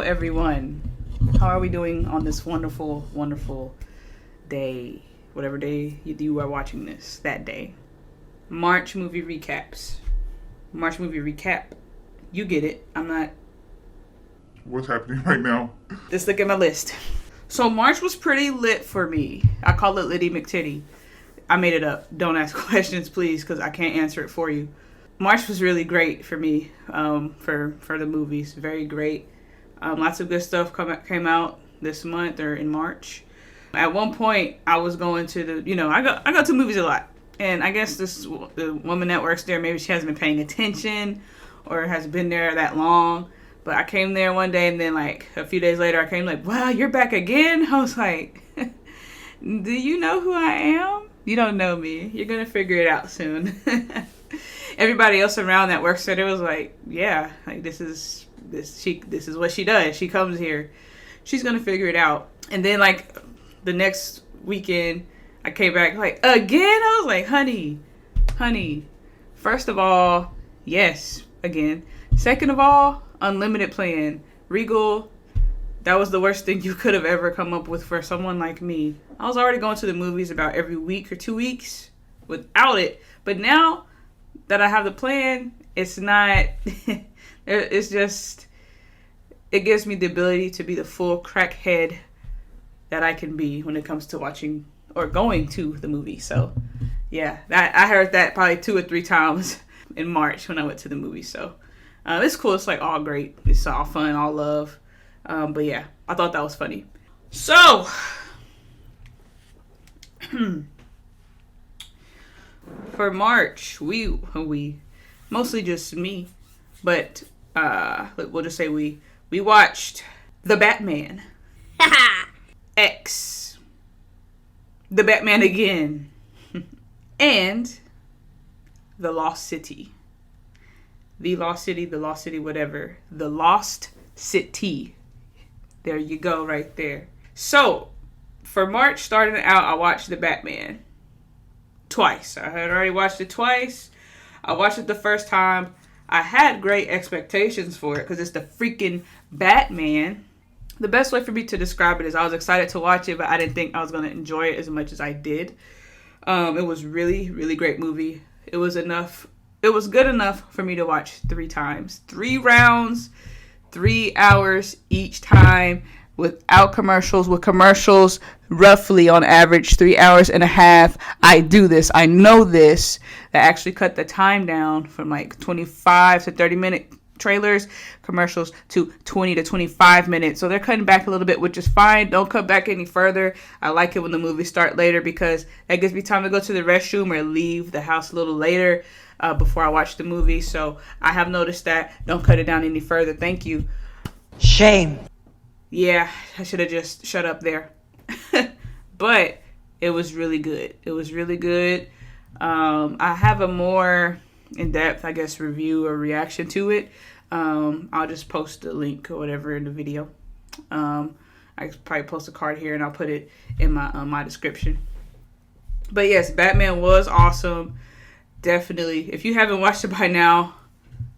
everyone. How are we doing on this wonderful, wonderful day? Whatever day you are watching this, that day. March movie recaps. March movie recap. You get it. I'm not. What's happening right now? Just look at my list. So March was pretty lit for me. I call it Liddy McTitty. I made it up. Don't ask questions, please, because I can't answer it for you. March was really great for me, for the movies. Very great. Lots of good stuff came out this month or in March. At one point, I was going to I go to movies a lot. And I guess the woman that works there, maybe she hasn't been paying attention or hasn't been there that long. But I came there one day, and then like a few days later, I came like, wow, you're back again? I was like, do you know who I am? You don't know me. You're going to figure it out soon. Everybody else around that works there was like, yeah, like this is what she does. She comes here. She's going to figure it out. And then like the next weekend, I came back like, again? I was like, honey, first of all, yes, again. Second of all, unlimited plan. Regal, that was the worst thing you could have ever come up with for someone like me. I was already going to the movies about every week or 2 weeks without it. But now that I have the plan, it's not, it's just, it gives me the ability to be the full crackhead that I can be when it comes to watching or going to the movie. So yeah, I heard that probably 2 or 3 times in March when I went to the movie. So it's cool. It's like all great. It's all fun, all love. But yeah, I thought that was funny. So for March, we mostly just me, but we'll just say we watched The Batman X, The Batman Again, and The Lost City. The Lost City, whatever. The Lost City. There you go, right there. So, for March, starting out, I watched The Batman twice. I had already watched it twice. I watched it the first time. I had great expectations for it because it's the freaking Batman. The best way for me to describe it is I was excited to watch it, but I didn't think I was going to enjoy it as much as I did. It was really, really great movie. It was good enough for me to watch 3 times. 3 rounds, 3 hours each time without commercials. With commercials, roughly on average 3 hours and a half. I do this. I know this. They actually cut the time down from like 25 to 30 minute trailers, commercials to 20 to 25 minutes. So they're cutting back a little bit, which is fine. Don't cut back any further. I like it when the movies start later because that gives me time to go to the restroom or leave the house a little later before I watch the movie. So I have noticed that. Don't cut it down any further. Thank you. Shame. Yeah, I should have just shut up there. But it was really good. It was really good. I have a more in-depth, I guess, review or reaction to it. I'll just post the link or whatever in the video. I could probably post a card here and I'll put it in my description. But yes, Batman was awesome. Definitely. If you haven't watched it by now,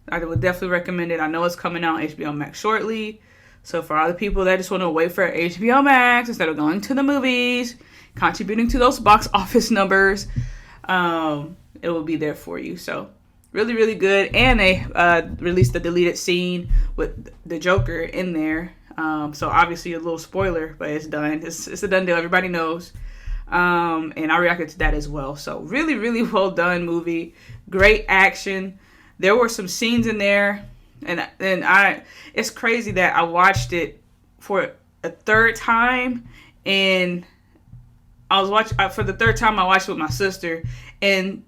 I would definitely recommend it. I know it's coming out on HBO Max shortly. So for all the people that just want to wait for HBO Max instead of going to the movies, contributing to those box office numbers, it will be there for you. So really, really good. And they released the deleted scene with the Joker in there. So obviously a little spoiler, but it's done. It's a done deal. Everybody knows. And I reacted to that as well. So really, really well done movie. Great action. There were some scenes in there. And it's crazy that I watched it for a third time. And I was watching, for the third time I watched it with my sister. And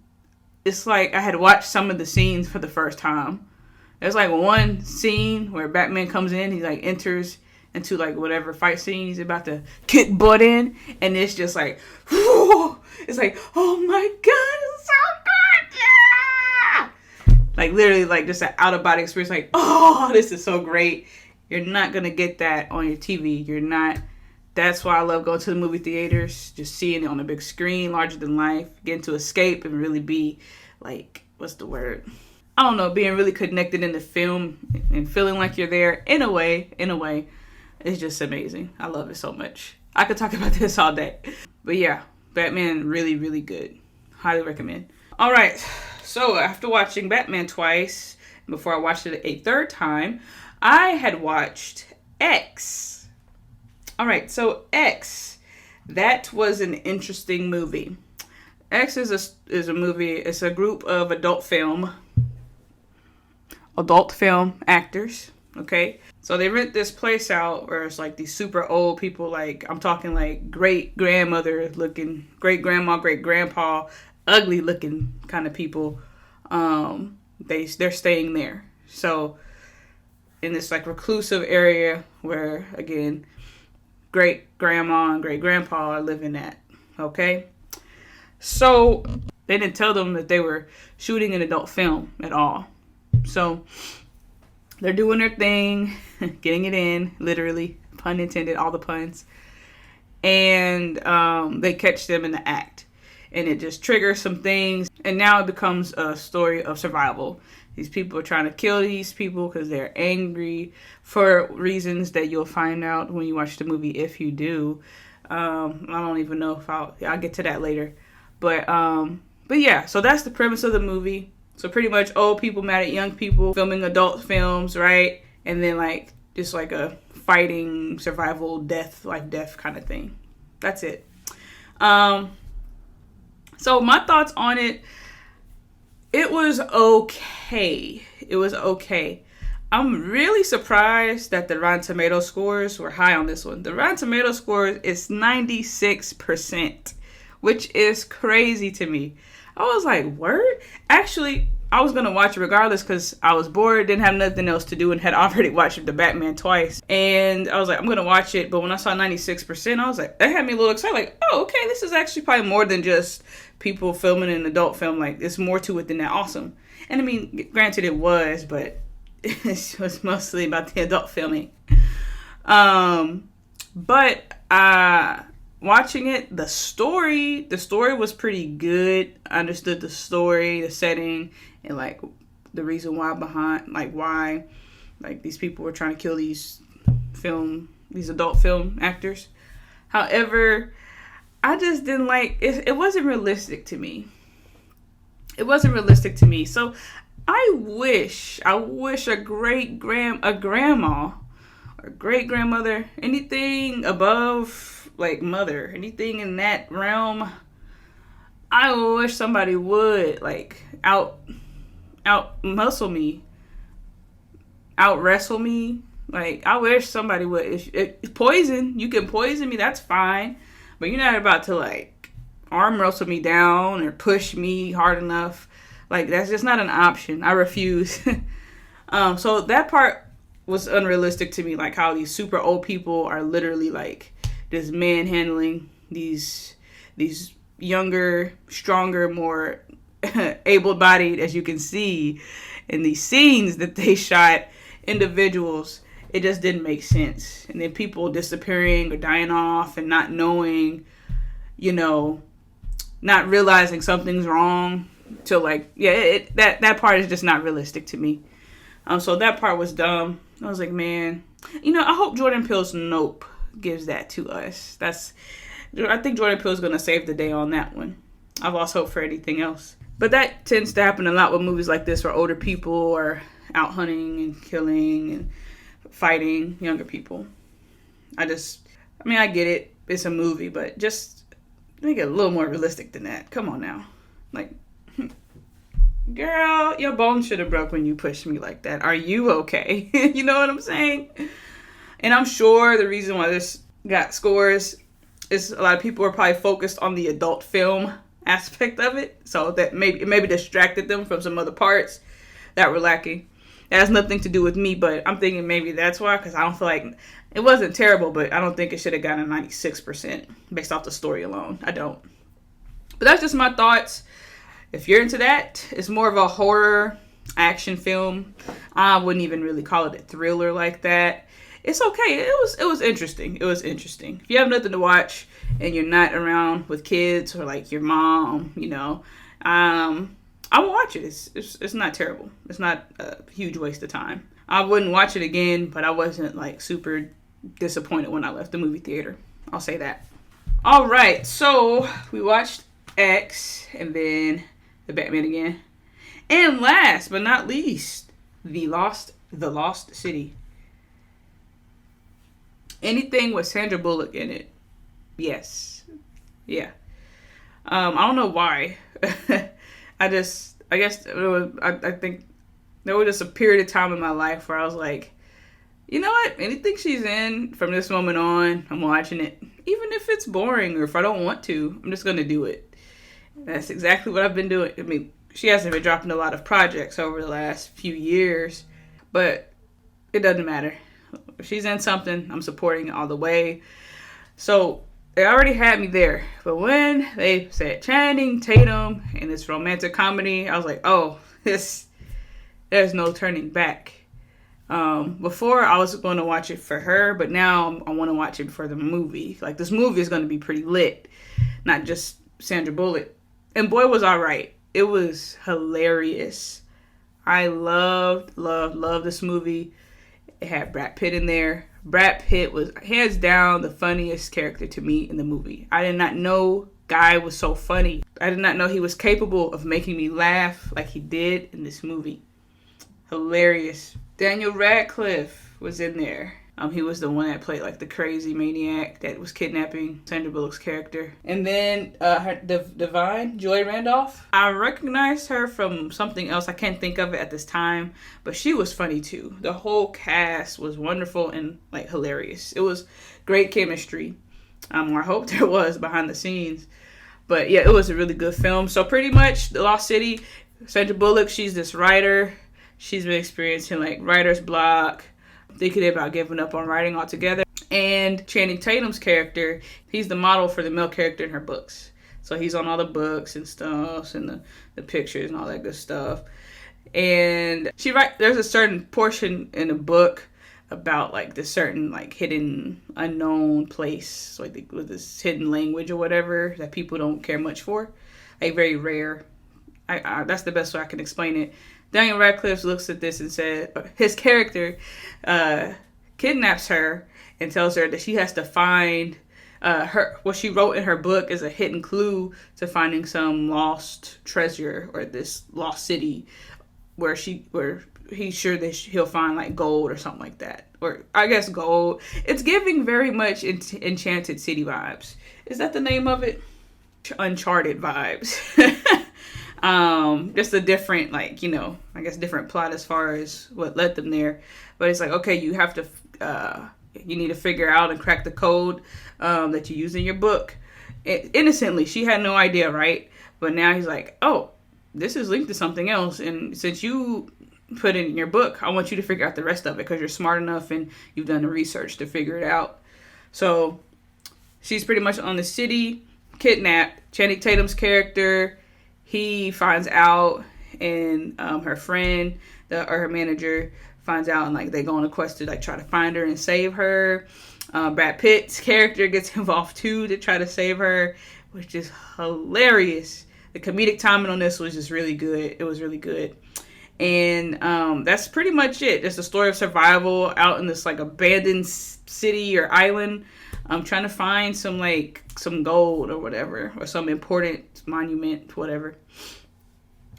it's like I had watched some of the scenes for the first time. There's like one scene where Batman comes in, he like enters into like whatever fight scene he's about to kick butt in, and it's just like, whoo, it's like, oh my god, it's so good, yeah! Like literally like just an out of body experience, like, oh, this is so great. You're not gonna get that on your TV. You're not. That's why I love going to the movie theaters, just seeing it on a big screen, larger than life, getting to escape and really be like, what's the word? I don't know, being really connected in the film and feeling like you're there in a way. It's just amazing. I love it so much. I could talk about this all day. But yeah, Batman, really, really good. Highly recommend. All right, so after watching Batman twice, before I watched it a third time, I had watched X. All right, so X, that was an interesting movie. X is a movie. It's a group of adult film actors. Okay, so they rent this place out where it's like these super old people. Like I'm talking like great grandmother looking, great grandma, great grandpa, ugly looking kind of people. They're staying there. So in this like reclusive area where again great grandma and great grandpa are living at. Okay. So they didn't tell them that they were shooting an adult film at all. So they're doing their thing, getting it in, literally, pun intended, all the puns. And they catch them in the act. And it just triggers some things. And now it becomes a story of survival. These people are trying to kill these people because they're angry for reasons that you'll find out when you watch the movie, if you do. I don't even know if I'll get to that later. But yeah, so that's the premise of the movie. So pretty much old people mad at young people filming adult films, right? And then like just like a fighting, survival, life death kind of thing. That's it. So my thoughts on it, it was okay. I'm really surprised that the Rotten Tomato scores were high on this one. The Rotten Tomato score is 96%. Which is crazy to me. I was like, word? Actually, I was going to watch it regardless because I was bored, didn't have nothing else to do, and had already watched the Batman twice. And I was like, I'm going to watch it. But when I saw 96%, I was like, that had me a little excited. Like, oh, okay, this is actually probably more than just people filming an adult film. Like, there's more to it than that. Awesome. And I mean, granted it was, but it was mostly about the adult filming. Watching it, the story was pretty good. I understood the story, the setting, and like the reason why why these people were trying to kill these adult film actors. However, I just didn't like it. It wasn't realistic to me. So I wish a grandma or great grandmother, anything above like mother, anything in that realm, I wish somebody would like out muscle me, out wrestle me. Like I wish somebody would. If poison, you can poison me, that's fine, but you're not about to like arm wrestle me down or push me hard enough. Like that's just not an option. I refuse. So that part was unrealistic to me, like how these super old people are literally like just manhandling these younger, stronger, more able-bodied, as you can see in these scenes that they shot, individuals. It just didn't make sense. And then people disappearing or dying off and not knowing, not realizing something's wrong. So like, yeah, that part is just not realistic to me. So that part was dumb. I was like, man, I hope Jordan Peele's Nope gives that to us. I think Jordan Peele's going to save the day on that one. I've lost hope for anything else. But that tends to happen a lot with movies like this where older people are out hunting and killing and fighting younger people. I get it. It's a movie, but just make it a little more realistic than that. Come on now. Like, girl, your bone should have broke when you pushed me like that. Are you okay? You know what I'm saying? And I'm sure the reason why this got scores is a lot of people are probably focused on the adult film aspect of it. So that maybe distracted them from some other parts that were lacking. That has nothing to do with me, but I'm thinking maybe that's why, because I don't feel like it wasn't terrible, but I don't think it should have gotten a 96% based off the story alone. I don't. But that's just my thoughts. If you're into that, it's more of a horror action film. I wouldn't even really call it a thriller like that. It's okay. It was interesting. If you have nothing to watch and you're not around with kids or like your mom, I will watch it. It's not terrible. It's not a huge waste of time. I wouldn't watch it again, but I wasn't like super disappointed when I left the movie theater. I'll say that. All right, so we watched X and then the Batman again, and last but not least, the Lost City. Anything with Sandra Bullock in it, yes, yeah. I don't know why. I guess I think there was just a period of time in my life where I was like, you know what? Anything she's in from this moment on, I'm watching it. Even if it's boring or if I don't want to, I'm just going to do it. That's exactly what I've been doing. I mean, she hasn't been dropping a lot of projects over the last few years, but it doesn't matter. If she's in something, I'm supporting it all the way. So they already had me there. But when they said Channing Tatum and this romantic comedy, I was like, oh, there's no turning back. Before I was going to watch it for her, but now I want to watch it for the movie. Like, this movie is going to be pretty lit, not just Sandra Bullock. And boy, was I right. It was hilarious. I loved this movie. It had Brad Pitt in there. Brad Pitt was hands down the funniest character to me in the movie. I did not know Guy was so funny. I did not know he was capable of making me laugh like he did in this movie. Hilarious. Daniel Radcliffe was in there. He was the one that played like the crazy maniac that was kidnapping Sandra Bullock's character. And then Divine, Joy Randolph. I recognized her from something else. I can't think of it at this time, but she was funny too. The whole cast was wonderful and like hilarious. It was great chemistry. Or I hope there was behind the scenes. But yeah, it was a really good film. So pretty much The Lost City, Sandra Bullock, she's this writer. She's been experiencing like writer's block, thinking about giving up on writing altogether. And Channing Tatum's character, he's the model for the male character in her books. So he's on all the books and stuff and the pictures and all that good stuff. And there's a certain portion in the book about like this certain like hidden unknown place, like with this hidden language or whatever that people don't care much for. Like very rare. That's the best way I can explain it. Daniel Radcliffe looks at this and said his character kidnaps her and tells her that she has to find what she wrote in her book is a hidden clue to finding some lost treasure or this lost city where he's sure that he'll find like gold or something like that. Or I guess gold. It's giving very much Enchanted City vibes. Is that the name of it? Uncharted vibes. Just a different, like, you know, I guess different plot as far as what led them there. But it's like, okay, you have to, you need to figure out and crack the code that you use in your book. Innocently, she had no idea, right? But now he's like, oh, this is linked to something else. And since you put it in your book, I want you to figure out the rest of it because you're smart enough and you've done the research to figure it out. So she's pretty much on the city, kidnapped. Channing Tatum's character, he finds out, and her friend or her manager finds out, and like they go on a quest to like try to find her and save her. Brad Pitt's character gets involved too to try to save her, which is hilarious. The comedic timing on this was just really good. It was really good. And that's pretty much it. It's a story of survival out in this like abandoned city or island. I'm trying to find some gold or whatever, or some important monument, whatever.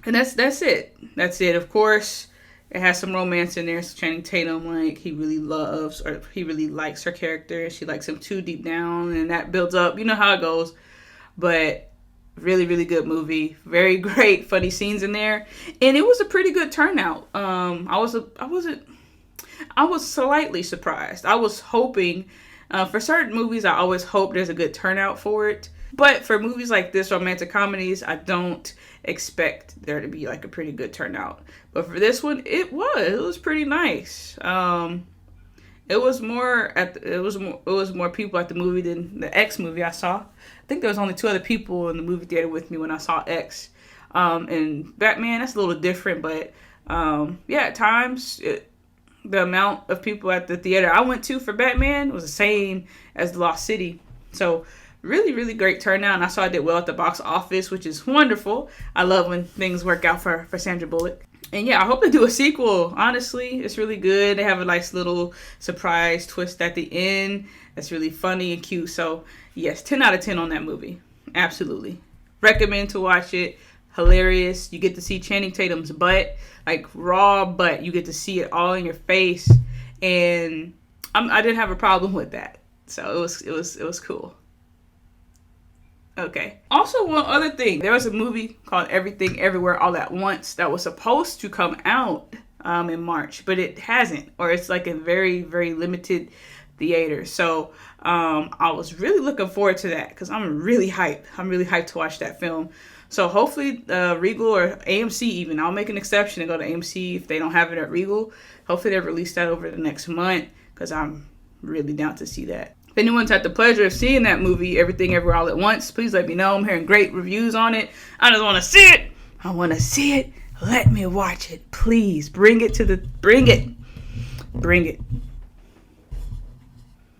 And that's it. That's it. Of course, it has some romance in there. So Channing Tatum, like, he really likes her character. She likes him too deep down, and that builds up. You know how it goes. But really, really good movie. Very great, funny scenes in there, and it was a pretty good turnout. I was slightly surprised. I was hoping. For certain movies, I always hope there's a good turnout for it. But for movies like this, romantic comedies, I don't expect there to be like a pretty good turnout. But for this one, it was pretty nice. It was more people at the movie than the X movie I saw. I think there was only 2 other people in the movie theater with me when I saw X. And Batman, that's a little different, but yeah, at times the amount of people at the theater I went to for Batman was the same as The Lost City. So really, really great turnout. And I saw it did well at the box office, which is wonderful. I love when things work out for Sandra Bullock. And yeah, I hope they do a sequel. Honestly, it's really good. They have a nice little surprise twist at the end that's really funny and cute. So yes, 10 out of 10 on that movie. Absolutely. Recommend to watch it. Hilarious. You get to see Channing Tatum's butt, like raw butt. You get to see it all in your face. And I didn't have a problem with that. So it was cool. Okay. Also, one other thing. There was a movie called Everything Everywhere All at Once that was supposed to come out in March, but it hasn't, or it's like in very, very limited theaters. So I was really looking forward to that because I'm really hyped. I'm really hyped to watch that film. So hopefully Regal or AMC even, I'll make an exception and go to AMC if they don't have it at Regal. Hopefully they release that over the next month because I'm really down to see that. If anyone's had the pleasure of seeing that movie, Everything Everywhere All at Once, please let me know. I'm hearing great reviews on it. I just want to see it. I want to see it. Let me watch it. Please bring it. Bring it.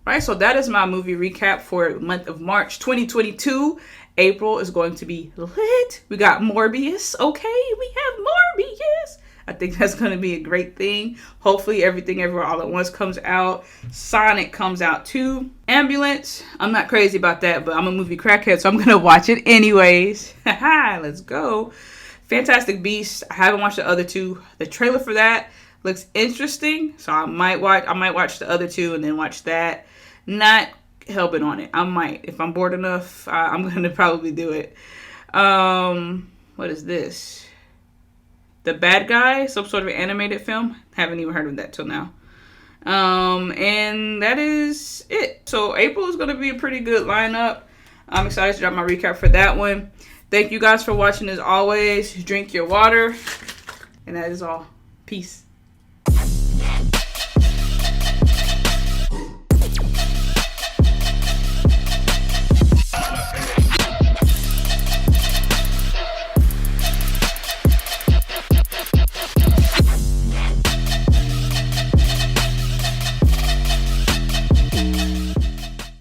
Right, so that is my movie recap for the month of March 2022. April is going to be lit. We got Morbius. Okay, we have Morbius. I think that's going to be a great thing. Hopefully Everything Everywhere All at Once comes out. Sonic comes out too. Ambulance. I'm not crazy about that, but I'm a movie crackhead, so I'm going to watch it anyways. Let's go. Fantastic Beasts. I haven't watched the other two. The trailer for that looks interesting, so I might watch the other two and then watch that. Not helping on it. I might. If I'm bored enough, I'm going to probably do it. What is this? The Bad Guy, some sort of animated film. Haven't even heard of that till now. And that is it. So April is going to be a pretty good lineup. I'm excited to drop my recap for that one. Thank you guys for watching as always. Drink your water. And that is all. Peace.